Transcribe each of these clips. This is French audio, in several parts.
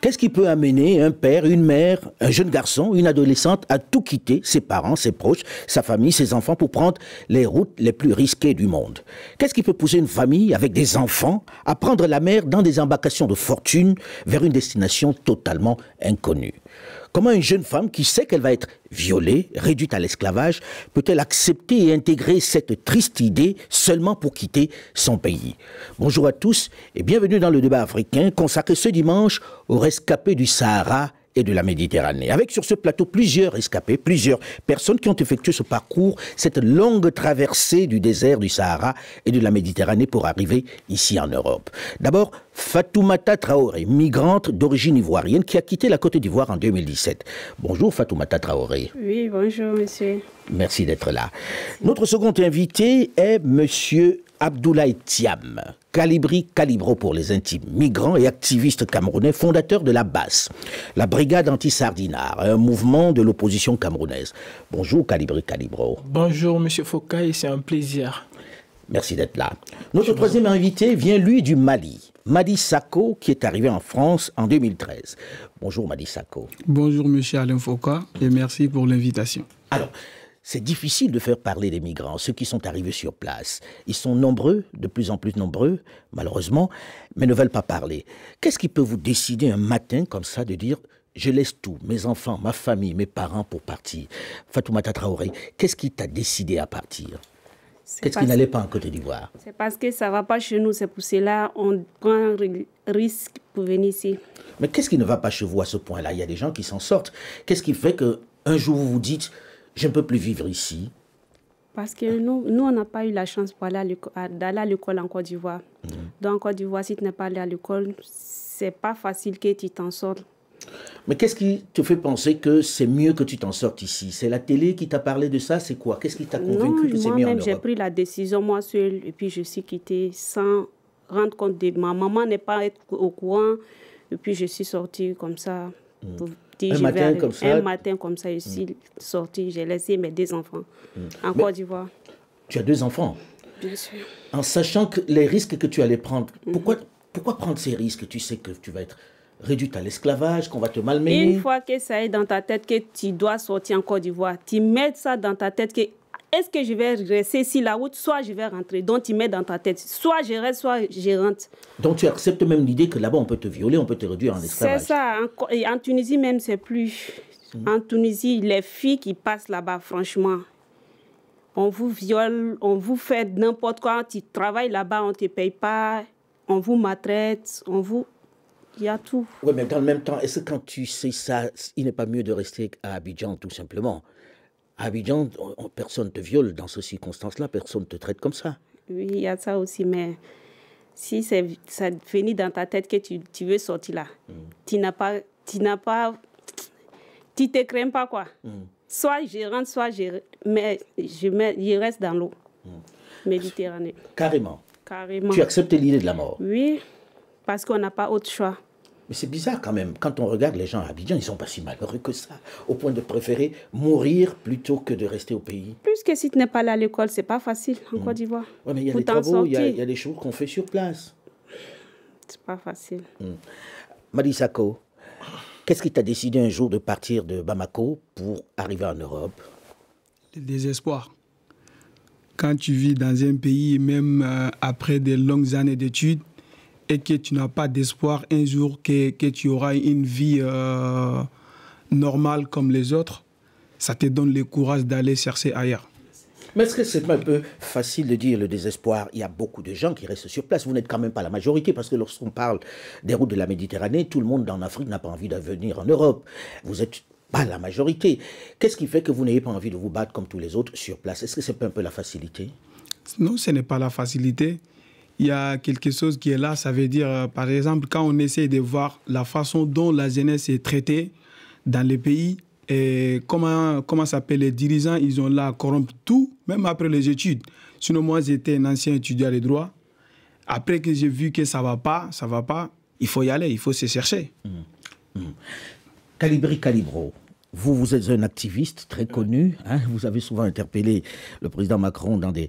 Qu'est-ce qui peut amener un père, une mère, un jeune garçon, une adolescente à tout quitter, ses parents, ses proches, sa famille, ses enfants, pour prendre les routes les plus risquées du monde? Qu'est-ce qui peut pousser une famille avec des enfants à prendre la mer dans des embarcations de fortune vers une destination totalement inconnue? Comment une jeune femme qui sait qu'elle va être violée, réduite à l'esclavage, peut-elle accepter et intégrer cette triste idée seulement pour quitter son pays? Bonjour à tous et bienvenue dans le débat africain consacré ce dimanche aux rescapés du Sahara et de la Méditerranée. Avec sur ce plateau plusieurs rescapés, plusieurs personnes qui ont effectué ce parcours, cette longue traversée du désert du Sahara et de la Méditerranée pour arriver ici en Europe. D'abord, Fatoumata Traoré, migrante d'origine ivoirienne qui a quitté la Côte d'Ivoire en 2017. Bonjour Fatoumata Traoré. Oui, bonjour monsieur. Merci d'être là. Notre second invité est monsieur Abdoulaye Thiam, Kalibri Kalibro pour les intimes, migrant et activiste camerounais, fondateur de la BAS, la Brigade anti-sardinard, un mouvement de l'opposition camerounaise. Bonjour Kalibri Kalibro. Bonjour monsieur Fokai, c'est un plaisir. Merci d'être là. Notre troisième invité vient lui du Mali. Madi Sako, qui est arrivé en France en 2013. Bonjour Madi Sako. Bonjour monsieur Alain Foucault et merci pour l'invitation. Alors, c'est difficile de faire parler des migrants, ceux qui sont arrivés sur place. Ils sont nombreux, de plus en plus nombreux, malheureusement, mais ne veulent pas parler. Qu'est-ce qui peut vous décider un matin comme ça de dire « je laisse tout, mes enfants, ma famille, mes parents pour partir » Fatoumata Traoré, qu'est-ce qui t'a décidé à partir? Qu'est-ce qui n'allait pas en Côte d'Ivoire? C'est parce que ça ne va pas chez nous, c'est pour cela qu'on prend un risque pour venir ici. Mais qu'est-ce qui ne va pas chez vous à ce point-là? Il y a des gens qui s'en sortent. Qu'est-ce qui fait qu'un jour vous vous dites « je ne peux plus vivre ici » Parce que nous on n'a pas eu la chance d'aller à l'école en Côte d'Ivoire. Donc en Côte d'Ivoire, si tu n'es pas allé à l'école, c'est pas facile que tu t'en sortes. Mais qu'est-ce qui te fait penser que c'est mieux que tu t'en sortes ici? C'est la télé qui t'a parlé de ça? C'est quoi? Qu'est-ce qui t'a convaincu que c'est mieux en Europe? J'ai pris la décision moi seule et puis je suis quittée sans rendre compte de ma maman n'est pas au courant. Et puis je suis sortie comme ça. Pour dire, un matin comme ça, je suis sortie. J'ai laissé mes 2 enfants en Côte d'Ivoire. Tu as 2 enfants? Bien sûr. En sachant que les risques que tu allais prendre, pourquoi prendre ces risques? Tu sais que tu vas être réduite à l'esclavage, qu'on va te malmener. Une fois que ça est dans ta tête que tu dois sortir en Côte d'Ivoire, tu mets ça dans ta tête que est-ce que je vais rester sur la route, soit je vais rentrer. Donc tu mets dans ta tête, soit je reste, soit je rentre. Donc tu acceptes même l'idée que là-bas on peut te violer, on peut te réduire en esclavage. C'est ça. En Tunisie même, c'est plus. En Tunisie, les filles qui passent là-bas, franchement, on vous viole, on vous fait n'importe quoi. Tu travailles là-bas, on ne te paye pas, on vous maltraite, on vous... Il y a tout. Oui, mais dans le même temps, est-ce que quand tu sais ça, il n'est pas mieux de rester à Abidjan, tout simplement? À Abidjan, personne ne te viole dans ces circonstances-là, personne ne te traite comme ça. Oui, il y a ça aussi, mais si ça finit dans ta tête que tu veux sortir là, tu te crains pas, quoi. Soit je rentre, soit je reste dans l'eau. Méditerranée. Carrément. Carrément. Tu acceptes l'idée de la mort? Oui. Parce qu'on n'a pas autre choix. Mais c'est bizarre quand même. Quand on regarde les gens à Abidjan, ils ne sont pas si malheureux que ça, au point de préférer mourir plutôt que de rester au pays. Plus que si tu n'es pas allé à l'école, c'est pas facile en Côte d'Ivoire. Oui, mais il y a des travaux, il y a des choses qu'on fait sur place. C'est pas facile. Madi Sako, qu'est-ce qui t'a décidé un jour de partir de Bamako pour arriver en Europe? Le désespoir. Quand tu vis dans un pays, même après de longues années d'études, et que tu n'as pas d'espoir un jour que tu auras une vie normale comme les autres, ça te donne le courage d'aller chercher ailleurs. Mais est-ce que c'est un peu facile de dire le désespoir? Il y a beaucoup de gens qui restent sur place. Vous n'êtes quand même pas la majorité, parce que lorsqu'on parle des routes de la Méditerranée, tout le monde en Afrique n'a pas envie de venir en Europe. Vous n'êtes pas la majorité. Qu'est-ce qui fait que vous n'ayez pas envie de vous battre comme tous les autres sur place? Est-ce que c'est pas un peu la facilité? Non, ce n'est pas la facilité. Il y a quelque chose qui est là, ça veut dire, par exemple, quand on essaie de voir la façon dont la jeunesse est traitée dans les pays, et comment s'appelle les dirigeants, ils ont là corrompre tout, même après les études. Sinon, moi, j'étais un ancien étudiant de droit. Après que j'ai vu que ça va pas, il faut y aller, il faut se chercher. Kalibri Kalibro, vous êtes un activiste très connu, hein, vous avez souvent interpellé le président Macron dans des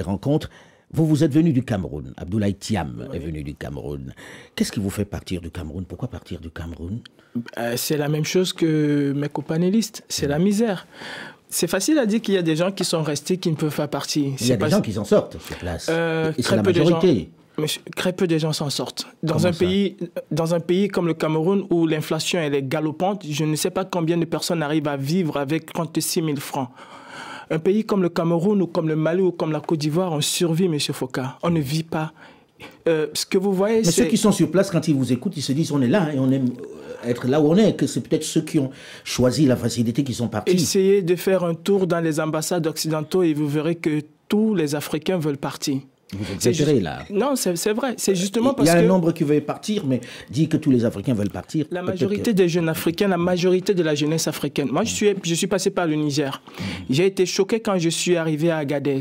rencontres. Vous êtes venu du Cameroun. Abdoulaye Thiam est venu du Cameroun. Qu'est-ce qui vous fait partir du Cameroun? Pourquoi partir du Cameroun? C'est la même chose que mes copanélistes. C'est la misère. C'est facile à dire qu'il y a des gens qui sont restés, qui ne peuvent pas partir. Il y a des gens qui s'en sortent sur place. Et c'est la majorité. Très peu de gens s'en sortent. Dans un pays comme le Cameroun où l'inflation elle est galopante, je ne sais pas combien de personnes arrivent à vivre avec 36 000 francs. Un pays comme le Cameroun ou comme le Mali ou comme la Côte d'Ivoire, on survit, M. Foka. On ne vit pas. Ce que vous voyez, mais ceux qui sont sur place, quand ils vous écoutent, ils se disent on est là et on aime être là où on est, que c'est peut-être ceux qui ont choisi la facilité qui sont partis. Essayez de faire un tour dans les ambassades occidentaux et vous verrez que tous les Africains veulent partir. Vous exagérez là. Non, c'est vrai. C'est justement parce que... Il y a un nombre qui veut partir, mais dit que tous les Africains veulent partir. La majorité des jeunes Africains, la majorité de la jeunesse africaine. Moi, je suis passé par le Niger. J'ai été choqué quand je suis arrivé à Agadez.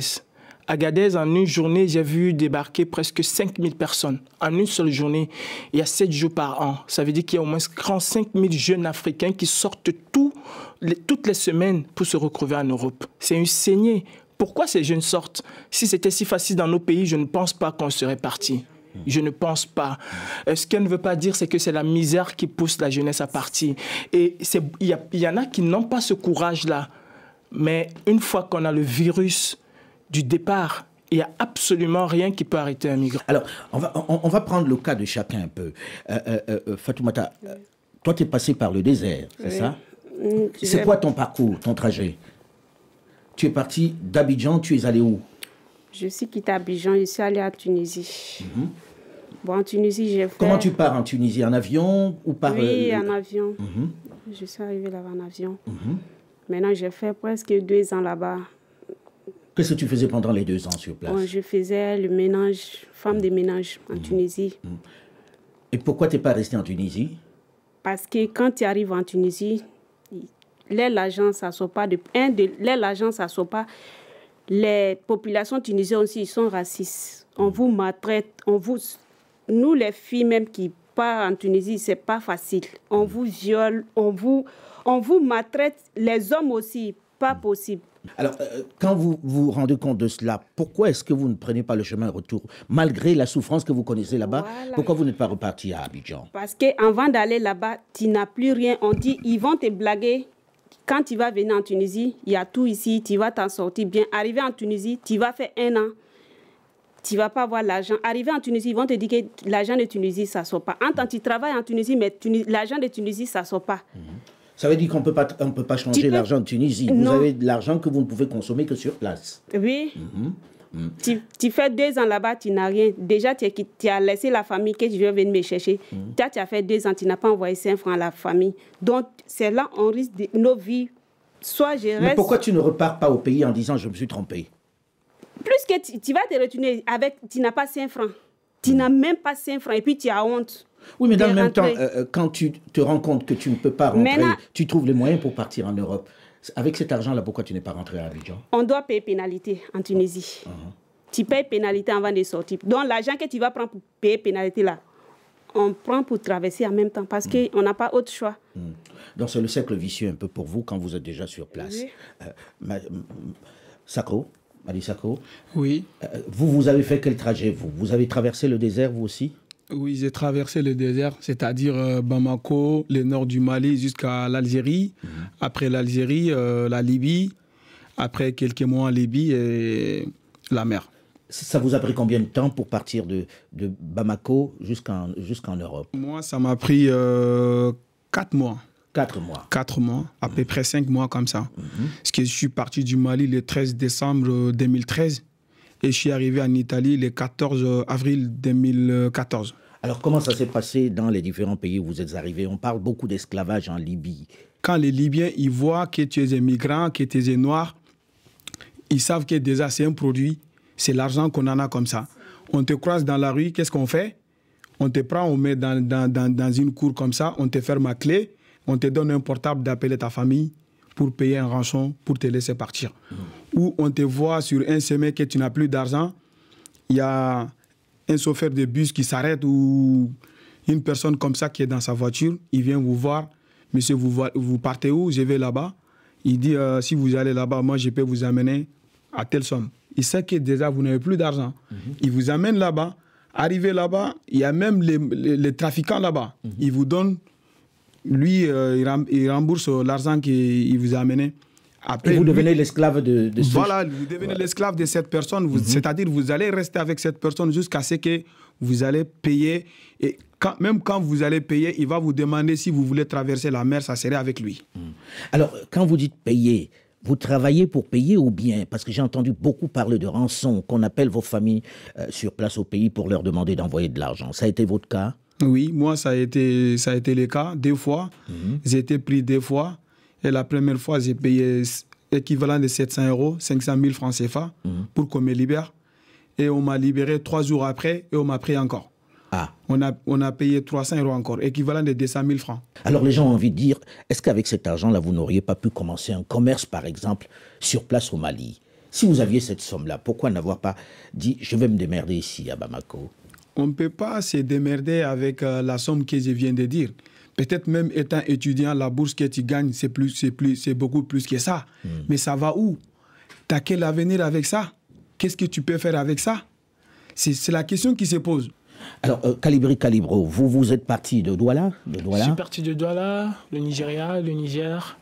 Agadez, en une journée, j'ai vu débarquer presque 5000 personnes. En une seule journée, il y a 7 jours par an. Ça veut dire qu'il y a au moins 5000 jeunes Africains qui sortent toutes les semaines pour se retrouver en Europe. C'est une saignée. Pourquoi ces jeunes sortent? Si c'était si facile dans nos pays, je ne pense pas qu'on serait parti. Je ne pense pas. Ce qu'elle ne veut pas dire, c'est que c'est la misère qui pousse la jeunesse à partir. Et il y en a qui n'ont pas ce courage-là. Mais une fois qu'on a le virus du départ, il n'y a absolument rien qui peut arrêter un migrant. Alors, on va prendre le cas de chacun un peu. Fatoumata, toi, tu es passé par le désert, c'est ça? C'est quoi ton parcours, ton trajet? Tu es parti d'Abidjan, tu es allé où? Je suis quitté Abidjan, je suis allé à Tunisie. Bon, en Tunisie, j'ai fait... Comment tu pars en Tunisie? En avion ou par... Oui, en avion. Je suis arrivé là-bas en avion. Maintenant, j'ai fait presque 2 ans là-bas. Qu'est-ce que tu faisais pendant les 2 ans sur place? Bon, je faisais le ménage, femme de ménage en Tunisie. Et pourquoi tu n'es pas resté en Tunisie? Parce que quand tu arrives en Tunisie, l'argent, ça ne sort pas. L'argent, ça ne sort pas. Les populations tunisiennes aussi, ils sont racistes. On vous maltraite, nous les filles même qui partent en Tunisie, ce n'est pas facile. On vous viole, on vous maltraite. Les hommes aussi, pas possible. Alors, quand vous vous rendez compte de cela, pourquoi est-ce que vous ne prenez pas le chemin retour? Malgré la souffrance que vous connaissez là-bas, voilà. Pourquoi vous n'êtes pas reparti à Abidjan? Parce qu'avant d'aller là-bas, tu n'as plus rien. On dit, ils vont te blaguer. Quand tu vas venir en Tunisie, il y a tout ici, tu vas t'en sortir bien. Arrivé en Tunisie, tu vas faire 1 an. Tu ne vas pas avoir l'argent. Arrivé en Tunisie, ils vont te dire que l'argent de Tunisie, ça ne sort pas. En tant que tu travailles en Tunisie, mais l'argent de Tunisie, ça ne sort pas. Ça veut dire qu'on ne peut pas changer l'argent de Tunisie. Non. Vous avez de l'argent que vous ne pouvez consommer que sur place. Oui. Tu fais 2 ans là-bas, tu n'as rien. Déjà, tu as laissé la famille que tu veux venir me chercher. Tu as fait 2 ans, tu n'as pas envoyé 5 francs à la famille. Donc, c'est là on risque nos vies. Soit je reste... Mais pourquoi tu ne repars pas au pays en disant « je me suis trompé » ? Plus que tu vas te retourner avec... Tu n'as pas 5 francs. Tu n'as même pas 5 francs et puis tu as honte. Oui, mais dans le même temps, quand tu te rends compte que tu ne peux pas rentrer, tu trouves les moyens pour partir en Europe. Avec cet argent-là, pourquoi tu n'es pas rentré à Abidjan? On doit payer pénalité en Tunisie. Tu payes pénalité avant de sortir. Donc, l'argent que tu vas prendre pour payer pénalité là, on prend pour traverser en même temps parce qu'on n'a pas autre choix. Donc, c'est le cercle vicieux un peu pour vous quand vous êtes déjà sur place. Oui. Sako, Mali Sako. Oui. Vous avez fait quel trajet, vous avez traversé le désert, vous aussi? Oui, j'ai traversé le désert, c'est-à-dire Bamako, le nord du Mali jusqu'à l'Algérie. Après l'Algérie, la Libye. Après quelques mois en Libye et la mer. Ça vous a pris combien de temps pour partir de Bamako jusqu'en Europe? Moi, ça m'a pris 4 mois. 4 mois. 4 mois, à peu près 5 mois comme ça. Parce que je suis parti du Mali le 13 décembre 2013. Et je suis arrivé en Italie le 14 avril 2014. Alors, comment ça s'est passé dans les différents pays où vous êtes arrivés? On parle beaucoup d'esclavage en Libye. Quand les Libyens ils voient que tu es un migrant, que tu es noir, ils savent que déjà c'est un produit, c'est l'argent qu'on en a comme ça. On te croise dans la rue, qu'est-ce qu'on fait? On te prend, on met dans une cour comme ça, on te ferme à clé, on te donne un portable d'appeler ta famille pour payer un rançon, pour te laisser partir. Ou on te voit sur un chemin que tu n'as plus d'argent, il y a un chauffeur de bus qui s'arrête ou une personne comme ça qui est dans sa voiture, il vient vous voir, monsieur, vous partez où? Je vais là-bas. Il dit, si vous allez là-bas, moi je peux vous amener à telle somme. il sait que déjà vous n'avez plus d'argent. Il vous amène là-bas. Arrivé là-bas, il y a même les trafiquants là-bas. Ils vous donnent, lui, il rembourse l'argent qu'il vous a amené. Après, et vous devenez l'esclave de ce... Voilà, vous devenez l'esclave de cette personne. C'est-à-dire vous allez rester avec cette personne jusqu'à ce que vous allez payer. Et même quand vous allez payer, il va vous demander si vous voulez traverser la mer, ça serait avec lui. Alors, quand vous dites payer, vous travaillez pour payer ou bien? Parce que j'ai entendu beaucoup parler de rançon, qu'on appelle vos familles sur place au pays pour leur demander d'envoyer de l'argent. Ça a été votre cas? Oui, moi, ça a été le cas 2 fois. J'ai été pris 2 fois. Et la première fois, j'ai payé l'équivalent de 700 €, 500 000 francs CFA pour qu'on me libère. Et on m'a libéré 3 jours après et on m'a pris encore. Ah. On a payé 300 € encore, équivalent de 200 000 francs. Alors les gens ont envie de dire, est-ce qu'avec cet argent-là, vous n'auriez pas pu commencer un commerce, par exemple, sur place au Mali? Si vous aviez cette somme-là, pourquoi n'avoir pas dit, je vais me démerder ici à Bamako? On ne peut pas se démerder avec la somme que je viens de dire. Peut-être même étant étudiant, la bourse que tu gagnes, c'est beaucoup plus que ça. Mais ça va où? Tu as quel avenir avec ça? Qu'est-ce que tu peux faire avec ça? C'est la question qui se pose. Alors, Kalibri Kalibro, vous êtes parti de Douala, Je suis parti de Douala, le Nigeria, le Niger.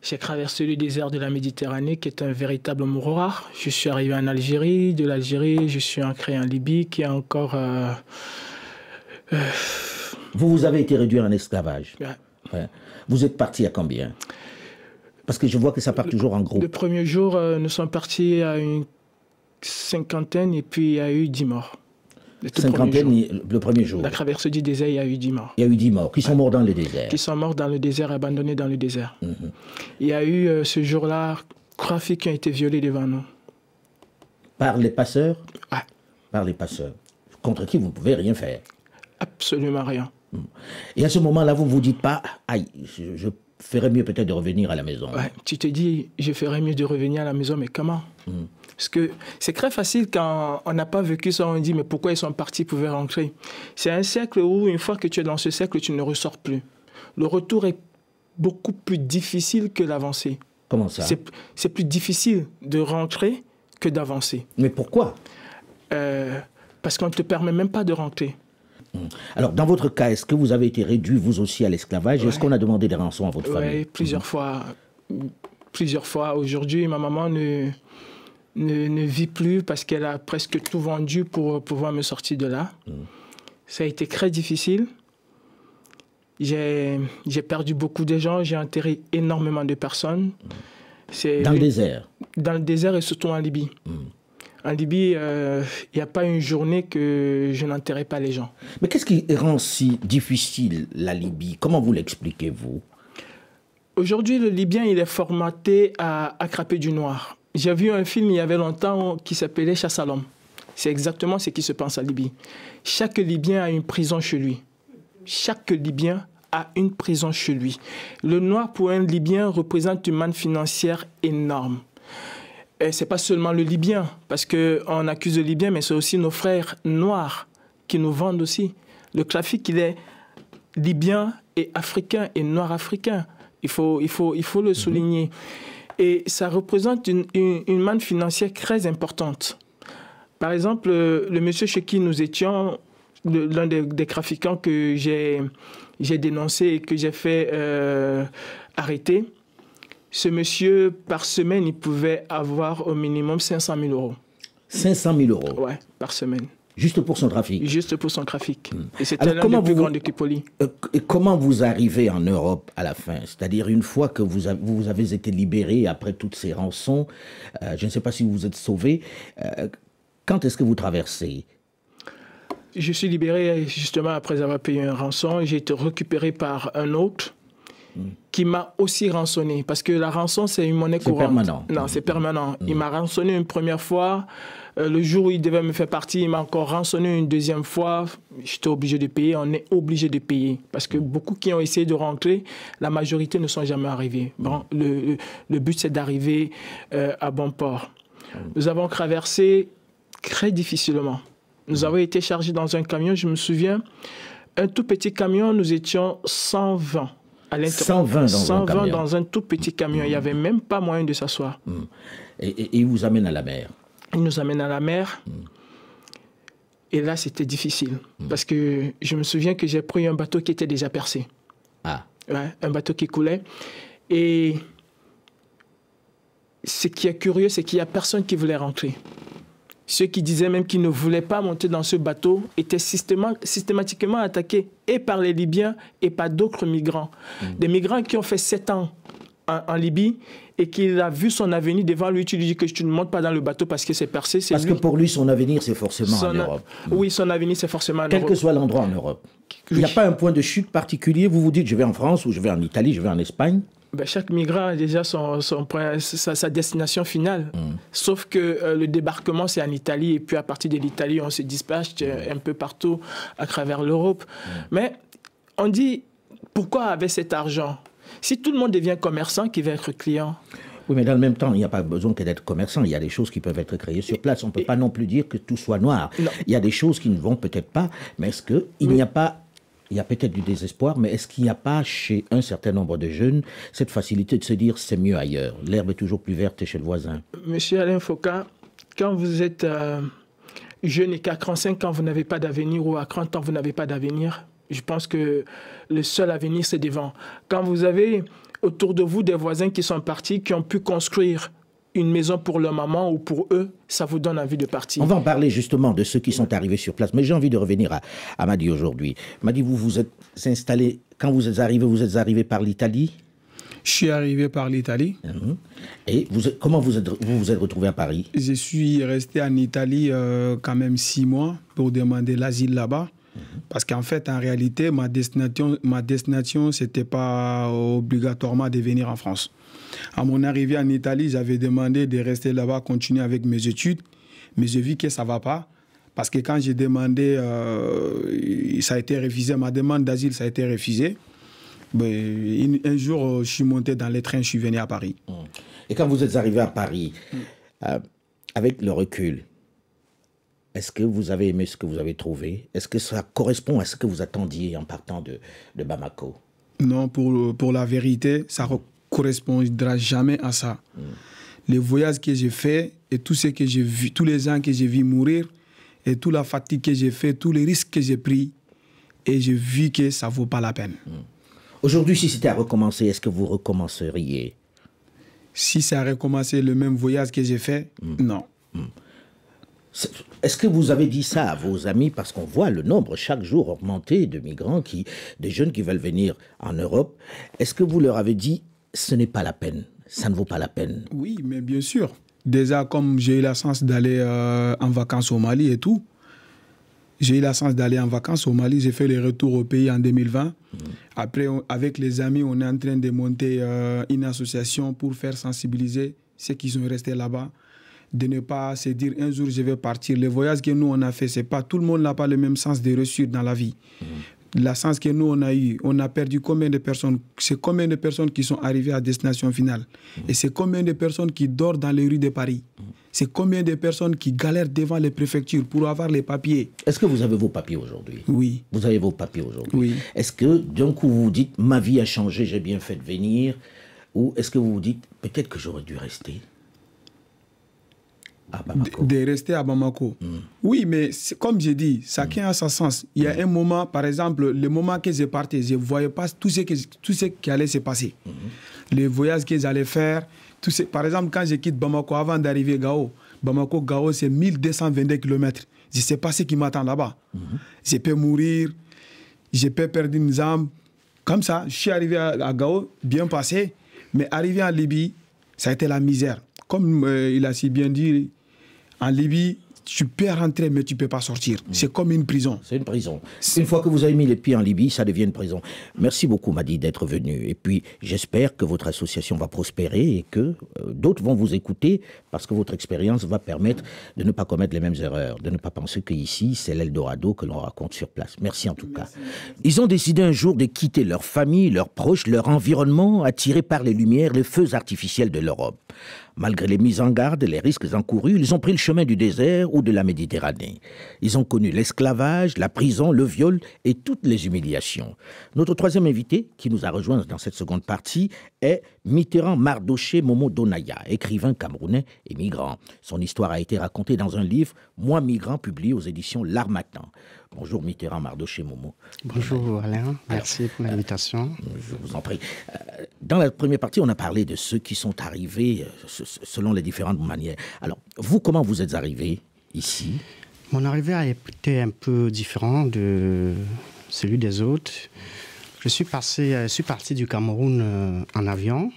J'ai traversé le désert de la Méditerranée, qui est un véritable mouroir. Je suis arrivé en Algérie. De l'Algérie, je suis ancré en Libye, qui est encore... Vous avez été réduit en esclavage. Ouais. Ouais. Vous êtes parti à combien? Parce que je vois que ça part toujours en groupe. Le premier jour, nous sommes partis à une 50aine et puis il y a eu 10 morts. 50aine le premier jour. La traversée du désert, il y a eu 10 morts. Il y a eu 10 morts qui sont morts dans le désert. Qui sont morts dans le désert, abandonnés dans le désert. Il y a eu ce jour-là 3 filles qui ont été violées devant nous. Par les passeurs? Ouais. Par les passeurs. Contre qui vous ne pouvez rien faire? Absolument rien. Et à ce moment-là, vous ne vous dites pas, aïe, je ferais mieux peut-être de revenir à la maison. Ouais, tu te dis, je ferais mieux de revenir à la maison, mais comment? Parce que c'est très facile quand on n'a pas vécu ça, on dit, mais pourquoi ils sont partis, ils pouvaient rentrer. C'est un cercle où, une fois que tu es dans ce cercle, tu ne ressors plus. Le retour est beaucoup plus difficile que l'avancée. Comment ça? C'est plus difficile de rentrer que d'avancer. Mais pourquoi? Parce qu'on ne te permet même pas de rentrer. Alors, dans votre cas, est-ce que vous avez été réduit, vous aussi, à l'esclavage? Est-ce qu'on a demandé des rançons à votre famille? Oui, plusieurs fois. Plusieurs fois. Aujourd'hui, ma maman ne vit plus parce qu'elle a presque tout vendu pour pouvoir me sortir de là. Ça a été très difficile. J'ai perdu beaucoup de gens, j'ai enterré énormément de personnes. Dans le désert? Dans le désert et surtout en Libye. En Libye, il n'y a pas une journée que je n'enterrais pas les gens. Mais qu'est-ce qui rend si difficile la Libye? Comment vous l'expliquez-vous? Aujourd'hui, le Libyen, il est formaté à attraper du noir. J'ai vu un film il y avait longtemps qui s'appelait Chasse à l'homme. C'est exactement ce qui se passe en Libye. Chaque Libyen a une prison chez lui. Chaque Libyen a une prison chez lui. Le noir, pour un Libyen, représente une manne financière énorme. Et ce n'est pas seulement le Libyen, parce qu'on accuse le Libyen, mais c'est aussi nos frères noirs qui nous vendent aussi. Le trafic, il est libyen et africain et noir africain. Il faut le souligner. Et ça représente une manne financière très importante. Par exemple, le monsieur chez qui nous étions, l'un des trafiquants que j'ai dénoncé et que j'ai fait arrêter, ce monsieur, par semaine, il pouvait avoir au minimum 500 000 €. 500 000 €? Oui, par semaine. Juste pour son trafic? Juste pour son trafic. Et c'était l'un des plus grands de Tripoli. Comment vous arrivez en Europe à la fin? C'est-à-dire une fois que vous avez été libéré après toutes ces rançons, je ne sais pas si vous vous êtes sauvé, quand est-ce que vous traversez? Je suis libéré justement après avoir payé une rançon. J'ai été récupéré par un autre qui m'a aussi rançonné. Parce que la rançon, c'est une monnaie courante. C'est permanent? Non, c'est permanent. Il m'a rançonné une première fois. Le jour où il devait me faire partie, il m'a encore rançonné une deuxième fois. J'étais obligé de payer. On est obligé de payer. Parce que beaucoup qui ont essayé de rentrer, la majorité ne sont jamais arrivés. Bon, le but, c'est d'arriver à bon port. Nous avons traversé très difficilement. Nous avons été chargés dans un camion, je me souviens. Un tout petit camion, nous étions 120. 120 dans un tout petit camion. Il n'y avait même pas moyen de s'asseoir. Et il vous amène à la mer? Il nous amène à la mer. Et là, c'était difficile. Parce que je me souviens que j'ai pris un bateau qui était déjà percé. Ah. Ouais, un bateau qui coulait. Et ce qui est curieux, c'est qu'il n'y a personne qui voulait rentrer. Ceux qui disaient même qu'ils ne voulaient pas monter dans ce bateau étaient systématiquement attaqués et par les Libyens et par d'autres migrants. Des migrants qui ont fait 7 ans en Libye et qu'il a vu son avenir devant lui. Tu lui dis que tu ne montes pas dans le bateau parce que c'est percé. Parce que pour lui, son avenir, c'est forcément en Europe. Oui, son avenir, c'est forcément en Europe. Quel que soit l'endroit en Europe. Il n'y a pas un point de chute particulier. Vous vous dites, je vais en France ou je vais en Italie, je vais en Espagne. Ben, chaque migrant a déjà sa destination finale. Sauf que le débarquement, c'est en Italie. Et puis, à partir de l'Italie, on se dispatche un peu partout à travers l'Europe. Mais on dit, pourquoi avec cet argent? Si tout le monde devient commerçant, qui va être client? Oui, mais dans le même temps, il n'y a pas besoin que d'être commerçant. Il y a des choses qui peuvent être créées sur place. On ne peut pas non plus dire que tout soit noir. Non. Il y a des choses qui ne vont peut-être pas. Mais est-ce qu'il n'y a pas... Il y a peut-être du désespoir, mais est-ce qu'il n'y a pas chez un certain nombre de jeunes cette facilité de se dire c'est mieux ailleurs, l'herbe est toujours plus verte chez le voisin? Monsieur Alain Foka, quand vous êtes jeune et qu'à 35 ans vous n'avez pas d'avenir ou à 30 ans vous n'avez pas d'avenir, je pense que le seul avenir c'est devant. Quand vous avez autour de vous des voisins qui sont partis, qui ont pu construire une maison pour leur maman ou pour eux, ça vous donne envie de partir. On va en parler justement de ceux qui sont arrivés sur place. Mais j'ai envie de revenir à Madi aujourd'hui. Madi, vous vous êtes installé, quand vous êtes arrivé par l'Italie? Je suis arrivé par l'Italie. Et comment vous vous êtes retrouvé à Paris? Je suis resté en Italie quand même 6 mois pour demander l'asile là-bas. Parce qu'en fait, en réalité, ma destination, ce n'était pas obligatoirement de venir en France. À mon arrivée en Italie, j'avais demandé de rester là-bas, continuer avec mes études. Mais j'ai vu que ça ne va pas. Parce que quand j'ai demandé, ça a été refusé. Ma demande d'asile, ça a été refusé. Ben, un jour, je suis monté dans les trains, je suis venu à Paris. Et quand vous êtes arrivé à Paris, avec le recul, est-ce que vous avez aimé ce que vous avez trouvé? Est-ce que ça correspond à ce que vous attendiez en partant de Bamako? Non, pour la vérité, ça ne correspondra jamais à ça. Les voyages que j'ai faits et tout ce que j'ai vu, tous les gens que j'ai vus mourir et toute la fatigue que j'ai fait, tous les risques que j'ai pris, et j'ai vu que ça ne vaut pas la peine. Aujourd'hui, si c'était à recommencer, est-ce que vous recommenceriez? Si ça a recommencé le même voyage que j'ai fait, non. Est-ce que vous avez dit ça à vos amis? Parce qu'on voit le nombre chaque jour augmenter de migrants, des jeunes qui veulent venir en Europe. Est-ce que vous leur avez dit, ce n'est pas la peine, ça ne vaut pas la peine? Oui, mais bien sûr. Déjà, comme j'ai eu la chance d'aller en vacances au Mali et tout, j'ai eu la chance d'aller en vacances au Mali. J'ai fait le retour au pays en 2020. Après, avec les amis, on est en train de monter une association pour faire sensibiliser ceux qui sont restés là-bas, de ne pas se dire un jour je vais partir. Les voyages que nous on a fait, c'est pas tout le monde n'a pas le même sens de reçu dans la vie. La chance que nous on a eu, on a perdu combien de personnes? C'est combien de personnes qui sont arrivées à destination finale? Et c'est combien de personnes qui dorment dans les rues de Paris? C'est combien de personnes qui galèrent devant les préfectures pour avoir les papiers? Est-ce que vous avez vos papiers aujourd'hui? Oui. Vous avez vos papiers aujourd'hui? Oui. Est-ce que d'un coup vous vous dites ma vie a changé, j'ai bien fait de venir? Ou est-ce que vous vous dites peut-être que j'aurais dû rester à Bamako? De rester à Bamako. Oui, mais comme j'ai dit, chacun a sa sens. Il y a un moment, par exemple, le moment que j'ai parti, je ne voyais pas tout ce qui allait se passer. Les voyages que j'allais faire, par exemple, quand je quitte Bamako, avant d'arriver à Gao, Bamako-Gao, c'est 1222 km. Je ne sais pas ce qui m'attend là-bas. Je peux mourir, je peux perdre une jambe. Comme ça, je suis arrivé à Gao, bien passé, mais arrivé en Libye, ça a été la misère. Comme il a si bien dit, en Libye, tu peux rentrer, mais tu ne peux pas sortir. C'est comme une prison. C'est une prison. Une fois que vous avez mis les pieds en Libye, ça devient une prison. Merci beaucoup, Madi, d'être venu. Et puis, j'espère que votre association va prospérer et que d'autres vont vous écouter parce que votre expérience va permettre de ne pas commettre les mêmes erreurs, de ne pas penser qu'ici, c'est l'Eldorado que l'on raconte sur place. Merci en tout cas. Ils ont décidé un jour de quitter leur famille, leurs proches, leur environnement, attirés par les lumières, les feux artificiels de l'Europe. Malgré les mises en garde, les risques encourus, ils ont pris le chemin du désert ou de la Méditerranée. Ils ont connu l'esclavage, la prison, le viol et toutes les humiliations. Notre troisième invité, qui nous a rejoint dans cette seconde partie, est Mitterrand Mardoché Momo Donaya, écrivain camerounais et migrant. Son histoire a été racontée dans un livre, Moi migrant, publié aux éditions L'Harmattan. Bonjour Mitterrand Mardoché Momo. Bonjour Alain, merci pour l'invitation. Je vous en prie. Dans la première partie, on a parlé de ceux qui sont arrivés selon les différentes manières. Alors, vous, comment vous êtes arrivé ici? Mon arrivée a été un peu différente de celui des autres. Je suis parti du Cameroun en avion,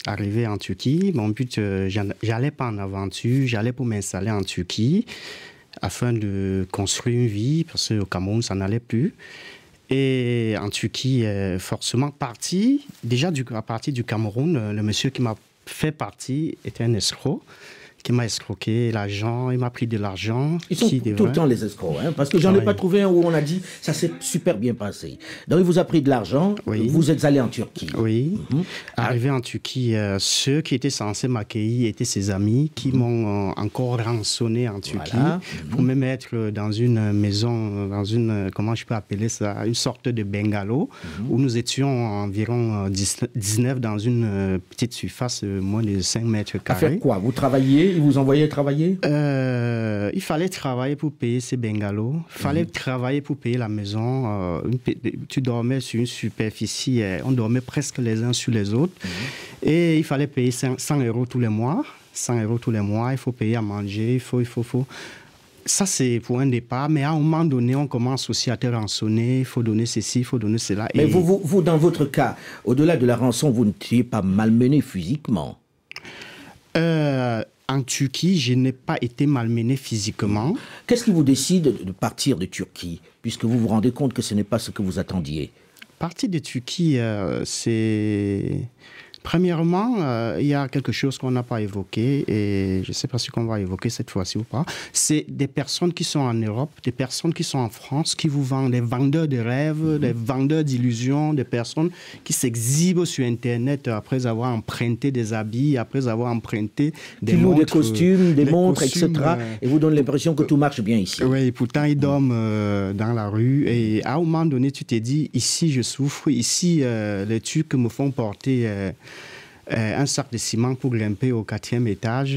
arrivé en Turquie. Mon but, j'allais pas en aventure, j'allais pour m'installer en Turquie afin de construire une vie, parce qu'au Cameroun, ça n'allait plus. Et en Turquie, forcément parti. Déjà, à partir du Cameroun, le monsieur qui m'a fait partie était un escroc, qui m'a escroqué l'argent, il m'a pris de l'argent. Ils sont tout le temps les escrocs, hein, parce que j'en ai pas trouvé un où on a dit ça s'est super bien passé. Donc il vous a pris de l'argent, vous êtes allé en Turquie. Oui, arrivé en Turquie, ceux qui étaient censés m'accueillir étaient ses amis qui m'ont encore rançonné en Turquie pour me mettre dans une maison, dans une, comment je peux appeler ça, une sorte de bungalow où nous étions environ 19 dans une petite surface moins de 5 mètres carrés. À faire quoi? Vous travailliez? Ils vous envoyaient travailler? Il fallait travailler pour payer ces bungalows. Il fallait travailler pour payer la maison. Tu dormais sur une superficie. On dormait presque les uns sur les autres. Et il fallait payer 100 € tous les mois. 100 € tous les mois. Il faut payer à manger. Il faut. Ça, c'est pour un départ. Mais à un moment donné, on commence aussi à te rançonner. Il faut donner ceci, il faut donner cela. Mais vous, dans votre cas, au-delà de la rançon, vous n'étiez pas malmené physiquement? En Turquie, je n'ai pas été malmené physiquement. Qu'est-ce qui vous décide de partir de Turquie, puisque vous vous rendez compte que ce n'est pas ce que vous attendiez? Partir de Turquie, c'est... Premièrement, il y a quelque chose qu'on n'a pas évoqué, et je ne sais pas si on va évoquer cette fois-ci ou pas. C'est des personnes qui sont en Europe, des personnes qui sont en France, qui vous vendent, des vendeurs de rêves, des vendeurs d'illusions, des personnes qui s'exhibent sur Internet après avoir emprunté des habits, après avoir emprunté des montres, des costumes, des montres, etc. Et vous donnent l'impression que tout marche bien ici. Oui, pourtant ils dorment dans la rue. Et à un moment donné, tu t'es dit, ici je souffre, ici les Turcs me font porter... un sac de ciment pour grimper au 4e étage.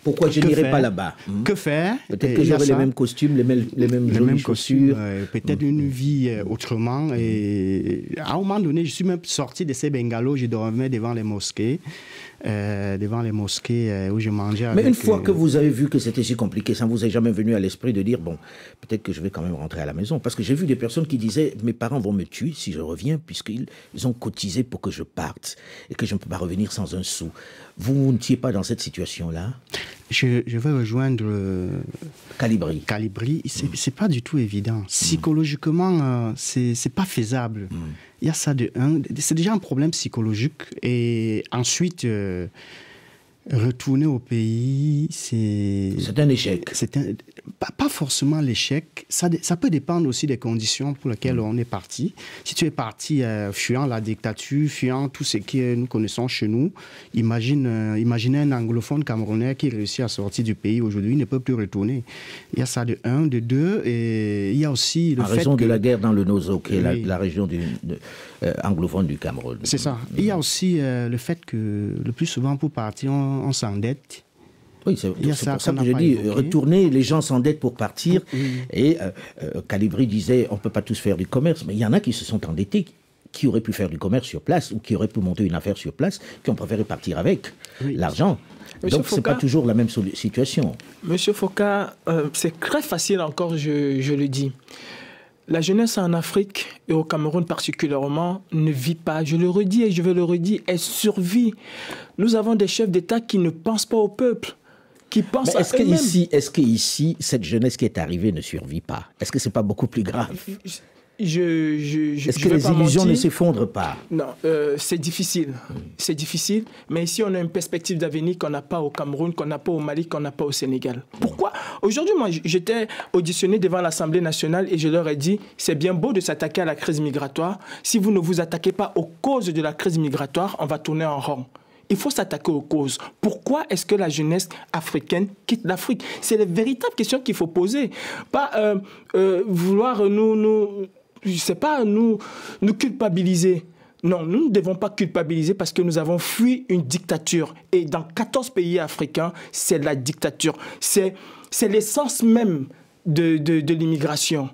Pourquoi je n'irai pas là-bas? Que faire? Peut-être que j'aurai les mêmes costumes, les mêmes jolies chaussures. Peut-être une vie autrement. Et à un moment donné, je suis même sorti de ces bungalows, je dormais devant les mosquées. Où je mangeais avec... Mais une fois que vous avez vu que c'était si compliqué, ça ne vous est jamais venu à l'esprit de dire, bon, peut-être que je vais quand même rentrer à la maison? Parce que j'ai vu des personnes qui disaient, mes parents vont me tuer si je reviens, puisqu'ils ont cotisé pour que je parte et que je ne peux pas revenir sans un sou. Vous n'étiez pas dans cette situation-là? Je vais rejoindre Calibri. C'est pas du tout évident. Psychologiquement, c'est pas faisable. Il y a ça de un. C'est déjà un problème psychologique. Et ensuite, retourner au pays, c'est un échec. Pas forcément l'échec. Ça peut dépendre aussi des conditions pour lesquelles on est parti. Si tu es parti fuyant la dictature, fuyant tout ce que nous connaissons chez nous, imaginez un anglophone camerounais qui réussit à sortir du pays aujourd'hui, il ne peut plus retourner. Il y a ça de un. De deux, et il y a aussi le fait que... En raison de la guerre dans le Nozo, qui est la région anglophone du Cameroun. C'est ça. Il y a aussi le fait que le plus souvent pour partir, on s'endette. Oui, c'est pour ça que je dis, retourner, les gens s'endettent pour partir. Et Calibri disait, on ne peut pas tous faire du commerce, mais il y en a qui se sont endettés, qui auraient pu faire du commerce sur place, ou qui auraient pu monter une affaire sur place, qui ont préféré partir avec l'argent. Donc, ce n'est pas toujours la même situation. Monsieur Foucault, c'est très facile encore, je le dis. La jeunesse en Afrique, et au Cameroun particulièrement, ne vit pas. Je le redis et je vais le redire, elle survit. Nous avons des chefs d'État qui ne pensent pas au peuple, qui pensent à eux-mêmes. Est-ce qu'ici, cette jeunesse qui est arrivée ne survit pas? Est-ce que ce n'est pas beaucoup plus grave? Est-ce que les illusions ne s'effondrent pas? Non, c'est difficile. C'est difficile, mais ici, on a une perspective d'avenir qu'on n'a pas au Cameroun, qu'on n'a pas au Mali, qu'on n'a pas au Sénégal. Pourquoi? Aujourd'hui, moi, j'étais auditionné devant l'Assemblée nationale et je leur ai dit, c'est bien beau de s'attaquer à la crise migratoire. Si vous ne vous attaquez pas aux causes de la crise migratoire, on va tourner en rond. Il faut s'attaquer aux causes. Pourquoi est-ce que la jeunesse africaine quitte l'Afrique? C'est les véritables questions qu'il faut poser. Pas vouloir je sais pas, nous culpabiliser. Non, nous ne devons pas culpabiliser parce que nous avons fui une dictature. Et dans 14 pays africains, c'est la dictature. C'est l'essence même de l'immigration.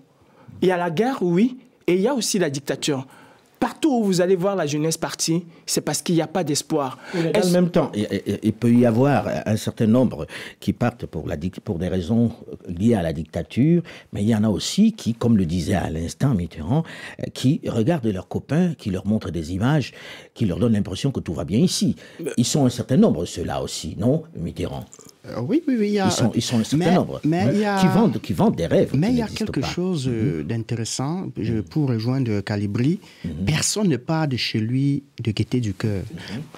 Il y a la guerre, oui, et il y a aussi la dictature. Partout où vous allez voir la jeunesse partie, c'est parce qu'il n'y a pas d'espoir. En même temps, il peut y avoir un certain nombre qui partent pour des raisons liées à la dictature, mais il y en a aussi qui, comme le disait à l'instant Mitterrand, qui regardent leurs copains, qui leur montrent des images, qui leur donnent l'impression que tout va bien ici. Ils sont un certain nombre, ceux-là aussi, non, Mitterrand? Oui. Ils sont un certain nombre qui vendent des rêves. Mais il y a quelque chose d'intéressant. Pour rejoindre Calibri, personne ne part de chez lui de gaieté du cœur.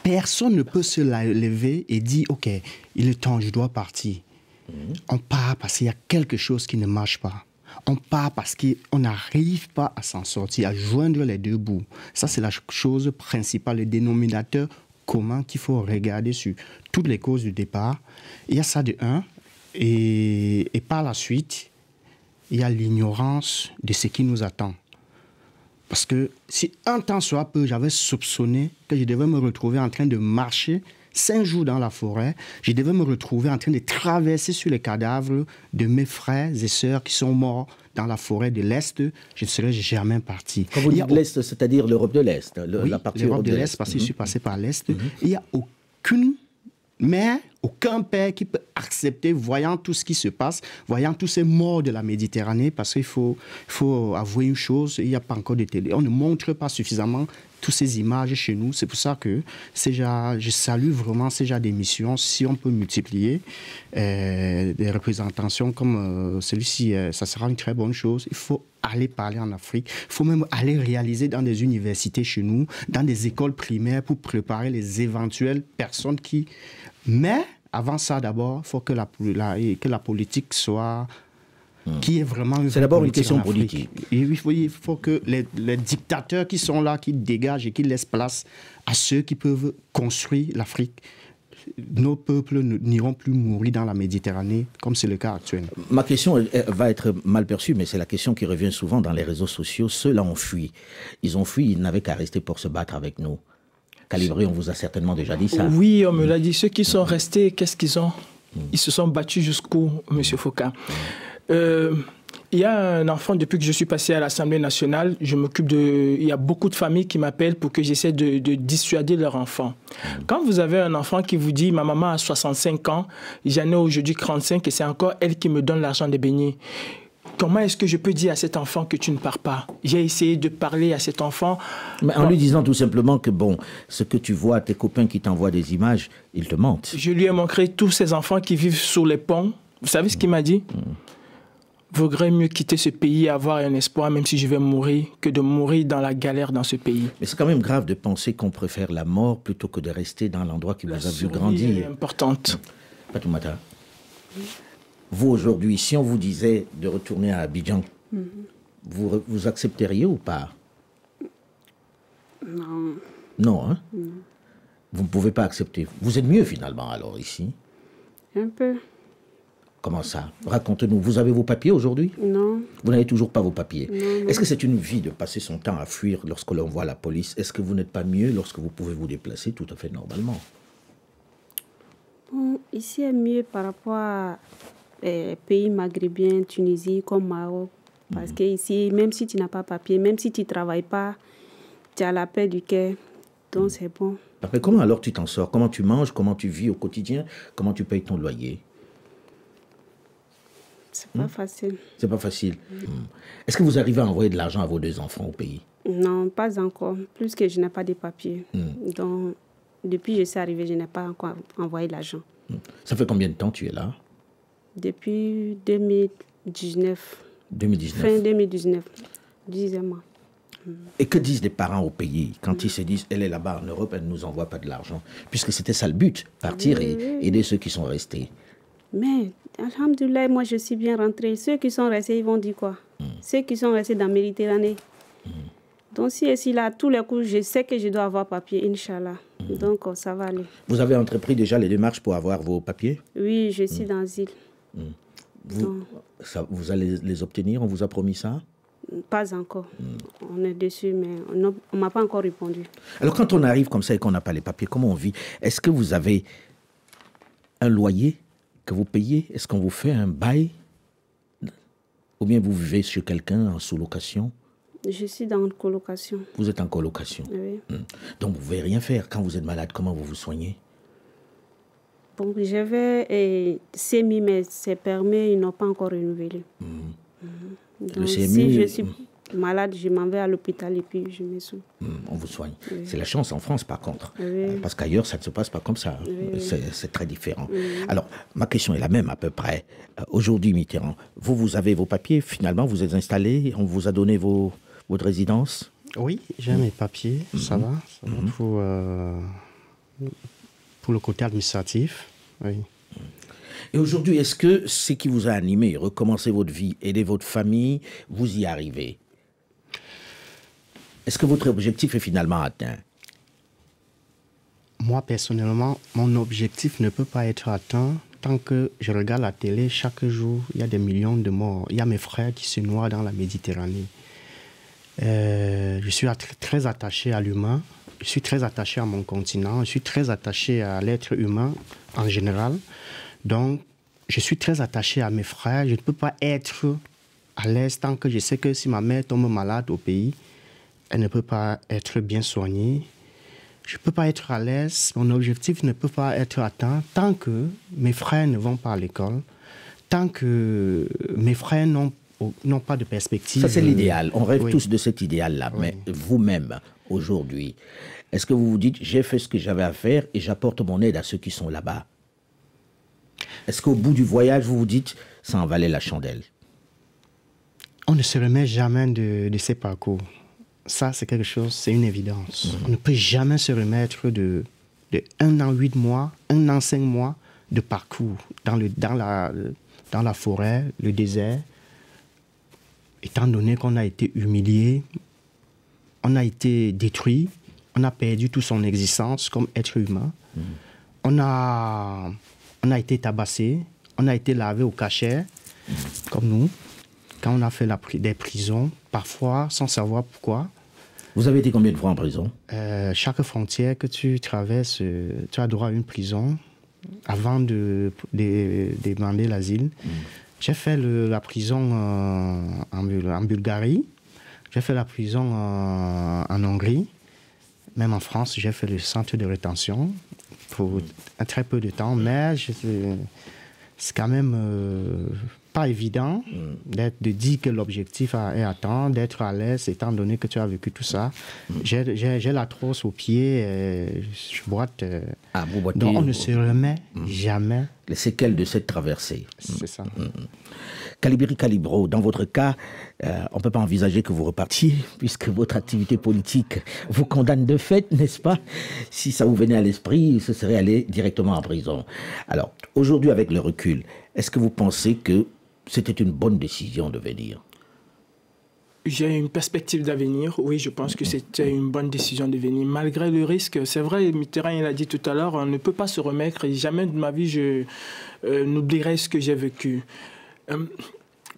Personne ne peut se lever et dire « Ok, il est temps, je dois partir ». On part parce qu'il y a quelque chose qui ne marche pas. On part parce qu'on n'arrive pas à s'en sortir, à joindre les deux bouts. Ça, c'est la chose principale, le dénominateur commun qu'il faut regarder sur toutes les causes du départ. Il y a ça de un, et par la suite, il y a l'ignorance de ce qui nous attend. Parce que si un temps soit peu, j'avais soupçonné que je devais me retrouver en train de marcher 5 jours dans la forêt, je devais me retrouver en train de traverser sur les cadavres de mes frères et sœurs qui sont morts dans la forêt de l'Est, je ne serais jamais parti. Quand vous dites l'Est, c'est-à-dire l'Europe de l'Est, la partie l'Europe de l'Est, parce que je suis passé par l'Est. Il n'y a aucune mère, aucun père qui peut accepter, voyant tout ce qui se passe, voyant tous ces morts de la Méditerranée, parce qu'il faut avouer une chose, il n'y a pas encore de télé. On ne montre pas suffisamment toutes ces images chez nous. C'est pour ça que je salue vraiment ces genres d'émissions. Si on peut multiplier des représentations comme celui-ci, ça sera une très bonne chose. Il faut aller parler en Afrique. Il faut même aller réaliser dans des universités chez nous, dans des écoles primaires pour préparer les éventuelles personnes qui... Mais avant ça, d'abord, il faut que la politique soit... Qui est vraiment c'est d'abord une question politique. Et il faut que les dictateurs qui sont là, qui dégagent et qui laissent place à ceux qui peuvent construire l'Afrique. Nos peuples n'iront plus mourir dans la Méditerranée, comme c'est le cas actuel. Ma question va être mal perçue, mais c'est la question qui revient souvent dans les réseaux sociaux. Ceux-là ont fui. Ils ont fui, ils n'avaient qu'à rester pour se battre avec nous. Calibri, on vous a certainement déjà dit ça. Oui, on me l'a dit. Ceux qui sont restés, qu'est-ce qu'ils ont? Ils se sont battus jusqu'où, M. Foucault? Il y a un enfant, depuis que je suis passé à l'Assemblée nationale, il y a beaucoup de familles qui m'appellent pour que j'essaie de dissuader leur enfant. Quand vous avez un enfant qui vous dit « Ma maman a 65 ans, j'en ai aujourd'hui 35 et c'est encore elle qui me donne l'argent des beignets », comment est-ce que je peux dire à cet enfant que tu ne pars pas? J'ai essayé de parler à cet enfant. Mais en lui disant tout simplement que, bon, ce que tu vois, tes copains qui t'envoient des images, ils te mentent. Je lui ai montré tous ces enfants qui vivent sur les ponts. Vous savez ce qu'il m'a dit? Vaudrait mieux quitter ce pays et avoir un espoir, même si je vais mourir, que de mourir dans la galère dans ce pays. Mais c'est quand même grave de penser qu'on préfère la mort plutôt que de rester dans l'endroit qui vous a vu grandir. C'est importante. Fatoumata, vous aujourd'hui, si on vous disait de retourner à Abidjan, vous accepteriez ou pas? Non. Non, hein? Non. Vous ne pouvez pas accepter. Vous êtes mieux finalement alors ici? Un peu. Comment ça? Racontez-nous. Vous avez vos papiers aujourd'hui? Non. Vous n'avez toujours pas vos papiers? Non. Est-ce que c'est une vie de passer son temps à fuir lorsque l'on voit la police? Est-ce que vous n'êtes pas mieux lorsque vous pouvez vous déplacer tout à fait normalement? Bon, ici est mieux par rapport à pays maghrébins, Tunisie, comme Maroc. Parce que ici, même si tu n'as pas papier, même si tu ne travailles pas, tu as la paix du cœur. Donc c'est bon. Après, comment alors tu t'en sors? Comment tu manges? Comment tu vis au quotidien? Comment tu payes ton loyer? C'est pas facile. C'est pas facile. Est-ce que vous arrivez à envoyer de l'argent à vos 2 enfants au pays? Non, pas encore. Plus que je n'ai pas de papiers. Donc, depuis que je suis arrivée, je n'ai pas encore envoyé l'argent. Ça fait combien de temps tu es là? Depuis 2019. 2019. Fin 2019. 10 mois. Et que disent les parents au pays quand ils se disent « Elle est là-bas en Europe, elle ne nous envoie pas de l'argent » puisque c'était ça le but, partir et aider ceux qui sont restés. Mais, alhamdoulilah, moi je suis bien rentrée. Ceux qui sont restés, ils vont dire quoi? Ceux qui sont restés dans la Méditerranée. Donc si là, tous les coups, je sais que je dois avoir papier, Inch'Allah. Donc, ça va aller. Vous avez entrepris déjà les démarches pour avoir vos papiers? Oui, je suis d'asile. Vous allez les obtenir? On vous a promis ça? Pas encore. On est dessus, mais on ne m'a pas encore répondu. Alors, quand on arrive comme ça et qu'on n'a pas les papiers, comment on vit? Est-ce que vous avez un loyer que vous payez? Est-ce qu'on vous fait un bail? Ou bien vous vivez chez quelqu'un en sous-location? Je suis dans une colocation. Vous êtes en colocation? Oui. Donc, vous ne pouvez rien faire. Quand vous êtes malade, comment vous vous soignez? Bon, j'avais CMI, mais c'est permis, ils n'ont pas encore renouvelé. Donc, CMI, si je suis malade, je m'en vais à l'hôpital et puis je me soigne. On vous soigne. Oui. C'est la chance en France, par contre. Oui. Parce qu'ailleurs, ça ne se passe pas comme ça. Oui. C'est très différent. Alors, ma question est la même à peu près. Aujourd'hui, Mitterrand, vous avez vos papiers. Finalement, vous êtes installé. On vous a donné votre résidence? Oui, j'ai mes papiers. Ça va. Ça va pour le côté administratif. Oui. Et aujourd'hui, est-ce que ce qui vous a animé, recommencer votre vie, aider votre famille, vous y arrivez? Est-ce que votre objectif est finalement atteint? Moi, personnellement, mon objectif ne peut pas être atteint tant que je regarde la télé. Chaque jour, il y a des millions de morts. Il y a mes frères qui se noient dans la Méditerranée. Je suis très attaché à l'humain. Je suis très attaché à mon continent. Je suis très attaché à l'être humain en général. Donc, je suis très attaché à mes frères. Je ne peux pas être à l'aise tant que je sais que si ma mère tombe malade au pays, elle ne peut pas être bien soignée. Je ne peux pas être à l'aise. Mon objectif ne peut pas être atteint tant que mes frères ne vont pas à l'école, tant que mes frères n'ont pas de perspective. Ça, c'est l'idéal. On rêve oui. tous de cet idéal-là. Oui. Mais vous-même, aujourd'hui, est-ce que vous vous dites, j'ai fait ce que j'avais à faire et j'apporte mon aide à ceux qui sont là-bas? Est-ce qu'au bout du voyage, vous vous dites, ça en valait la chandelle? On ne se remet jamais de ces parcours. Ça, c'est quelque chose, c'est une évidence. On ne peut jamais se remettre de 1 an, 8 mois, 1 an, 5 mois de parcours dans la forêt, le désert. Étant donné qu'on a été humilié, on a été détruit, on a perdu toute son existence comme être humain. On a été tabassé, on a été lavé au cachet, comme nous, quand on a fait des prisons, parfois sans savoir pourquoi. Vous avez été combien de fois en prison? Chaque frontière que tu traverses, tu as droit à une prison avant de demander l'asile. J'ai fait la prison en Bulgarie, j'ai fait la prison en Hongrie, même en France, j'ai fait le centre de rétention pour un très peu de temps, mais c'est quand même pas évident de dire que l'objectif est atteint, d'être à l'aise, étant donné que tu as vécu tout ça. J'ai la trousse au pied, je boite. Vous boitez, donc on ne se remet jamais. Les séquelles de cette traversée. C'est ça. Kalibiri Kalibro, dans votre cas, on ne peut pas envisager que vous repartiez, puisque votre activité politique vous condamne de fait, n'est-ce pas? Si ça vous venait à l'esprit, ce serait aller directement en prison. Alors, aujourd'hui, avec le recul, est-ce que vous pensez que c'était une bonne décision de venir? J'ai une perspective d'avenir. Oui, je pense que c'était une bonne décision de venir. Malgré le risque, c'est vrai, Mitterrand, il a dit tout à l'heure, on ne peut pas se remettre. Et jamais de ma vie, je n'oublierai ce que j'ai vécu.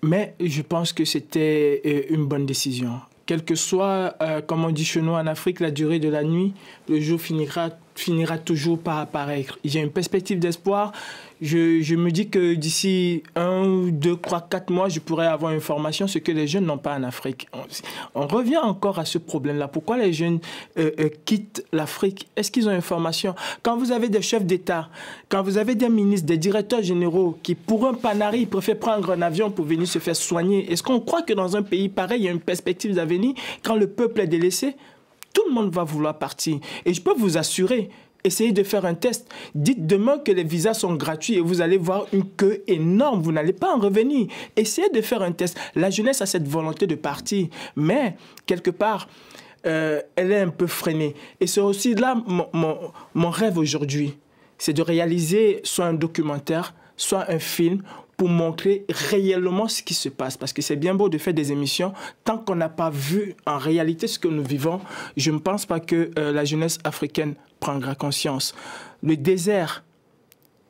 Mais je pense que c'était une bonne décision. Quel que soit, comme on dit chez nous en Afrique, la durée de la nuit, le jour finira toujours par apparaître. J'ai une perspective d'espoir. Je me dis que d'ici 1, 2, 3, 4 mois, je pourrais avoir une formation, ce que les jeunes n'ont pas en Afrique. On revient encore à ce problème-là. Pourquoi les jeunes quittent l'Afrique? Est-ce qu'ils ont une formation? Quand vous avez des chefs d'État, quand vous avez des ministres, des directeurs généraux qui, pour un panari, préfèrent prendre un avion pour venir se faire soigner, est-ce qu'on croit que dans un pays pareil, il y a une perspective d'avenir quand le peuple est délaissé? Tout le monde va vouloir partir. Et je peux vous assurer, essayez de faire un test. Dites demain que les visas sont gratuits et vous allez voir une queue énorme. Vous n'allez pas en revenir. Essayez de faire un test. La jeunesse a cette volonté de partir. Mais, quelque part, elle est un peu freinée. Et c'est aussi là mon rêve aujourd'hui. C'est de réaliser soit un documentaire, soit un film pour montrer réellement ce qui se passe. Parce que c'est bien beau de faire des émissions, tant qu'on n'a pas vu en réalité ce que nous vivons, je ne pense pas que la jeunesse africaine prendra conscience. Le désert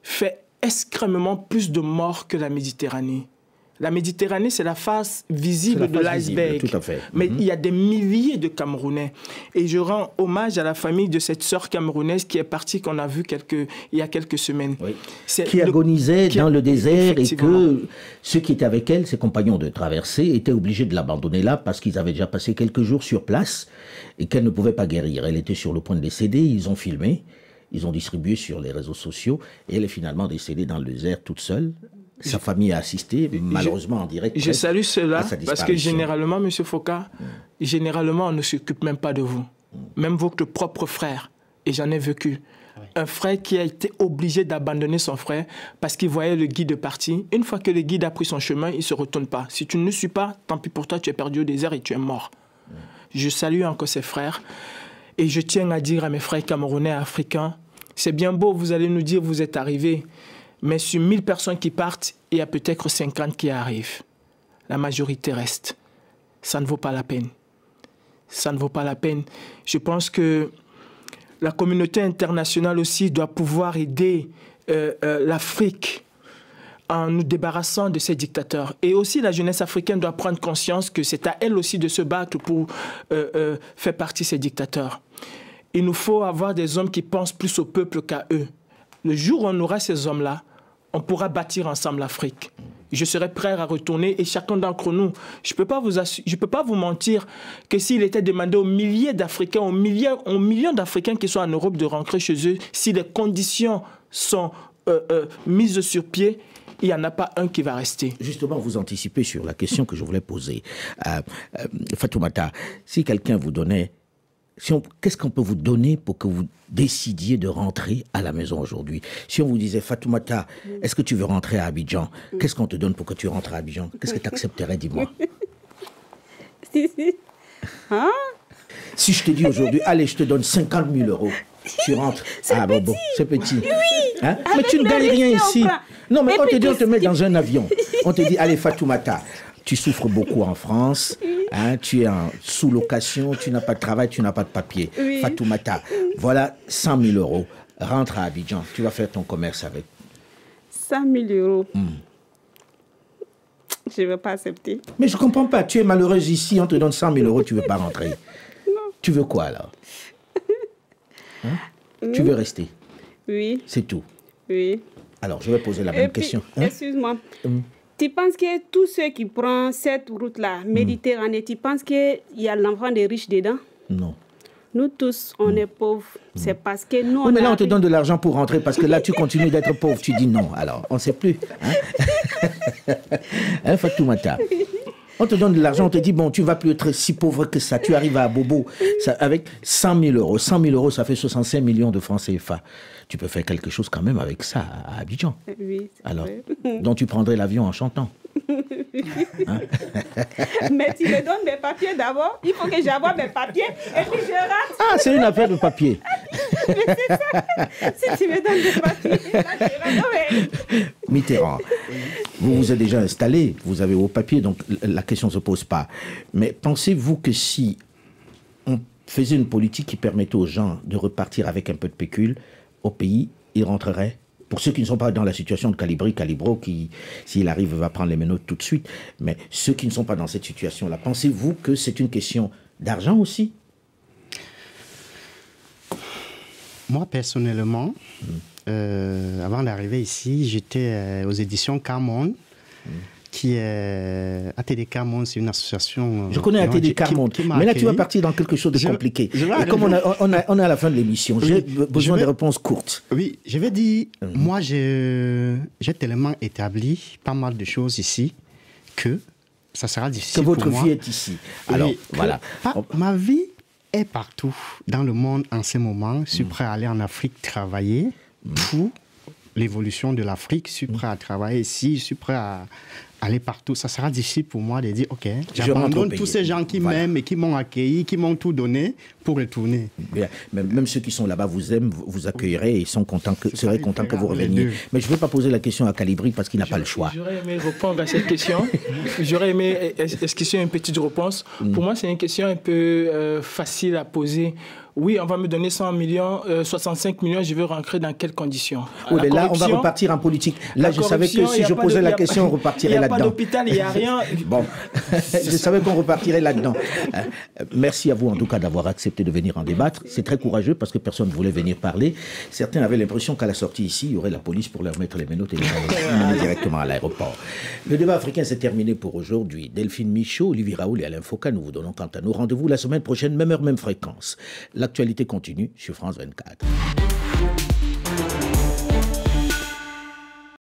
fait extrêmement plus de morts que la Méditerranée. La Méditerranée, c'est la face visible de l'iceberg. Tout à fait. Mais il y a des milliers de Camerounais. Et je rends hommage à la famille de cette sœur camerounaise qui est partie, qu'on a vue il y a quelques semaines. Oui. Qui agonisait dans le désert et que ceux qui étaient avec elle, ses compagnons de traversée, étaient obligés de l'abandonner là parce qu'ils avaient déjà passé quelques jours sur place et qu'elle ne pouvait pas guérir. Elle était sur le point de décéder, ils ont filmé, ils ont distribué sur les réseaux sociaux et elle est finalement décédée dans le désert toute seule. Sa famille a assisté, malheureusement en direct. Je salue cela parce que généralement, M. Foucault, généralement, on ne s'occupe même pas de vous. Même votre propre frère. Et j'en ai vécu. Un frère qui a été obligé d'abandonner son frère parce qu'il voyait le guide partir. Une fois que le guide a pris son chemin, il ne se retourne pas. Si tu ne le suis pas, tant pis pour toi, tu es perdu au désert et tu es mort. Je salue encore ses frères. Et je tiens à dire à mes frères camerounais, africains, c'est bien beau, vous allez nous dire, vous êtes arrivés. Mais sur 1000 personnes qui partent, il y a peut-être 50 qui arrivent. La majorité reste. Ça ne vaut pas la peine. Ça ne vaut pas la peine. Je pense que la communauté internationale aussi doit pouvoir aider l'Afrique en nous débarrassant de ces dictateurs. Et aussi, la jeunesse africaine doit prendre conscience que c'est à elle aussi de se battre pour faire partie de ces dictateurs. Il nous faut avoir des hommes qui pensent plus au peuple qu'à eux. Le jour où on aura ces hommes-là, on pourra bâtir ensemble l'Afrique. Je serai prêt à retourner et chacun d'entre nous, je ne peux pas vous mentir que s'il était demandé aux milliers d'Africains, aux millions d'Africains qui sont en Europe de rentrer chez eux, si les conditions sont mises sur pied, il n'y en a pas un qui va rester. Justement, vous anticipez sur la question que je voulais poser. Fatoumata, si quelqu'un vous donnait... Qu'est-ce qu'on peut vous donner pour que vous décidiez de rentrer à la maison aujourd'hui? Si on vous disait, Fatoumata, est-ce que tu veux rentrer à Abidjan? Qu'est-ce qu'on te donne pour que tu rentres à Abidjan? Qu'est-ce que tu accepterais, dis-moi? Hein? Si je te dis aujourd'hui, allez, je te donne 50 000 euros, tu rentres. Ah bon, c'est petit. Oui. Hein? Mais tu ne gagnes rien ici. Non, mais on te dit, on te met dans un avion. On te dit, allez, Fatoumata, tu souffres beaucoup en France. Hein, tu es en sous-location, tu n'as pas de travail, tu n'as pas de papier. Oui. Fatoumata, voilà 100 000 euros. Rentre à Abidjan, tu vas faire ton commerce avec. 100 000 euros. Je ne vais pas accepter. Mais je ne comprends pas. Tu es malheureuse ici, on te donne 100 000 euros, tu ne veux pas rentrer. Non. Tu veux quoi alors? Hein? Tu veux rester? Oui. C'est tout? Oui. Alors, je vais poser la même question. Hein? Excuse-moi. Tu penses que tous ceux qui prennent cette route-là, Méditerranée, tu penses qu'il y a l'enfant des riches dedans? Non. Nous tous, on est pauvres. C'est parce que nous, oui, mais là, on te donne de l'argent pour rentrer parce que là, tu continues d'être pauvre. Tu dis non. Alors, on ne sait plus. Hein, Fatoumata? On te donne de l'argent, on te dit, bon, tu ne vas plus être si pauvre que ça. Tu arrives à Bobo ça, avec 100 000 euros. 100 000 euros, ça fait 65 millions de francs CFA. Tu peux faire quelque chose quand même avec ça à Abidjan. Oui. Alors, donc tu prendrais l'avion en chantant. Hein? Mais tu me donnes mes papiers d'abord. Il faut que j'envoie mes papiers et puis je rentre. Ah, c'est une affaire de papier. Mais c'est ça. Si tu me donnes des papiers, là, je rentre. Mitterrand, vous vous êtes déjà installé, vous avez vos papiers, donc la question ne se pose pas. Mais pensez-vous que si on faisait une politique qui permettait aux gens de repartir avec un peu de pécule au pays, ils rentreraient? Pour ceux qui ne sont pas dans la situation de Calibro, qui, s'il arrive, va prendre les menottes tout de suite. Mais ceux qui ne sont pas dans cette situation-là, pensez-vous que c'est une question d'argent aussi? Moi, personnellement, avant d'arriver ici, j'étais aux éditions Carmonde, qui est ATD Carmonde, c'est une association... Je connais ATD Carmonde, mais là tu vas partir dans quelque chose de compliqué. Et comme on est à la fin de l'émission, j'ai besoin de réponses courtes. Oui, je vais dire, moi j'ai tellement établi pas mal de choses ici que ça sera difficile pour moi. Que votre vie est ici. Alors, voilà. Ma vie est partout dans le monde en ce moment. Je suis prêt à aller en Afrique travailler pour l'évolution de l'Afrique. Je suis prêt à travailler ici. Je suis prêt à aller partout. Ça sera difficile pour moi de dire, OK, Je rentre au j'abandonne pays. tous ces gens qui Voilà. m'aiment et qui m'ont accueilli, qui m'ont tout donné pour retourner. Bien. Même ceux qui sont là-bas vous aiment, vous accueillerez et sont contents seraient contents que vous les reveniez. deux. Mais je ne vais pas poser la question à Calibri parce qu'il n'a pas le choix. J'aurais aimé répondre à cette question. J'aurais aimé esquisser une petite réponse. Pour moi, c'est une question un peu facile à poser. Oui, on va me donner 100 millions, 65 millions, je veux rentrer dans quelles conditions? Oui, mais là, on va corruption, repartir en politique. Là, je savais que corruption, si y a je pas posais de- la y a question, on pas- repartirait Il n'y a pas là-dedans. d'hôpital, il n'y a rien. Bon, je savais qu'on repartirait là-dedans. Merci à vous, en tout cas, d'avoir accepté de venir en débattre. C'est très courageux parce que personne ne voulait venir parler. Certains avaient l'impression qu'à la sortie ici, il y aurait la police pour leur mettre les menottes et les mener directement à l'aéroport. Le débat africain s'est terminé pour aujourd'hui. Delphine Michaud, Olivier Raoul et Alain Foucault, nous vous donnons quant à nous rendez-vous la semaine prochaine, même heure, même fréquence. L'actualité continue sur France 24.